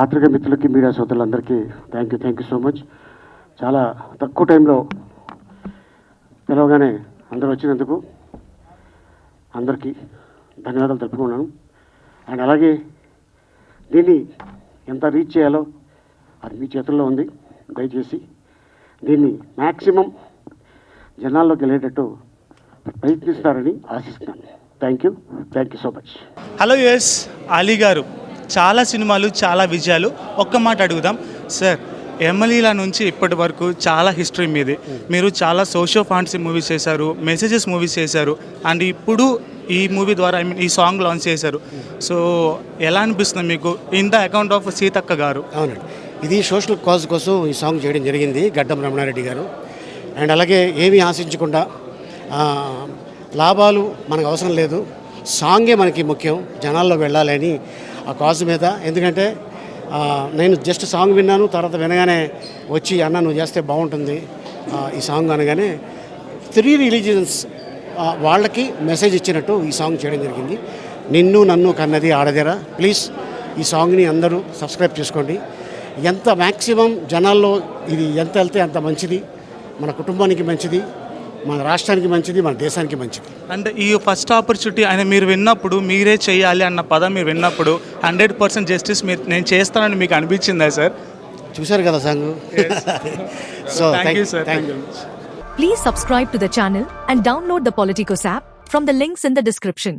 పాత్రిక మిత్రులకి, మీడియా సోదరులందరికీ thank you so much. చాలా తక్కువ టైంలో పిలవగానే అందరూ వచ్చినందుకు అందరికీ ధన్యవాదాలు తెలుపుకున్నాను. అండ్ అలాగే దీన్ని ఎంత రీచ్ చేయాలో అది మీ చేతుల్లో ఉంది. దయచేసి దీన్ని మ్యాక్సిమం జనాల్లోకి వెళ్ళేటట్టు ప్రయత్నిస్తారని ఆశిస్తున్నాను. Thank you so much. Hello US Ali గారు, చాలా సినిమాలు, చాలా విజయాలు. ఒక్క మాట అడుగుదాం సార్, ఎమ్మెల్యేల నుంచి ఇప్పటి వరకు చాలా హిస్టరీ మీది. మీరు చాలా సోషల్ ఫాంటసీ మూవీస్ చేశారు, మెసేజెస్ మూవీస్ చేశారు, అండ్ ఇప్పుడు ఈ మూవీ ద్వారా ఈ సాంగ్ లాంచ్ చేశారు. సో ఎలా అనిపిస్తుంది మీకు in the account of Seethakka గారు? అవునండి, ఇది సోషల్ కాజ్ కోసం ఈ సాంగ్ చేయడం జరిగింది గడ్డం రమణారెడ్డి గారు. అండ్ అలాగే ఏమీ ఆశించకుండా లాభాలు మనకు అవసరం లేదు, సాంగే మనకి ముఖ్యం, జనాల్లో వెళ్ళాలని ఆ కాజ్ మీద. ఎందుకంటే నేను జస్ట్ సాంగ్ విన్నాను, తర్వాత వినగానే వచ్చి అన్న నువ్వు చేస్తే బాగుంటుంది ఈ సాంగ్ అనగానే 3 రిలీజియన్స్ వాళ్ళకి మెసేజ్ ఇచ్చినట్టు ఈ సాంగ్ చేయడం జరిగింది. నిన్ను నన్ను కన్నది ఆడదేరా. ప్లీజ్ ఈ సాంగ్ని అందరూ సబ్స్క్రైబ్ చేసుకోండి. ఎంత మ్యాక్సిమం జనాల్లో ఇది ఎంత వెళ్తే అంత మంచిది, మన కుటుంబానికి మంచిది, మన రాష్ట్రానికి మంచిది, మన దేశానికి మంచిది. అంటే ఈ ఫస్ట్ ఆపర్చునిటీ ఆయన మీరు విన్నప్పుడు, మీరే చేయాలి అన్న పదం మీరు విన్నప్పుడు 100% జస్టిస్ నేను చేస్తానని మీకు అనిపించిందా సార్? చూశారు కదా song. So thank you sir. Please subscribe to the channel and download the Politicos app from the links in the description.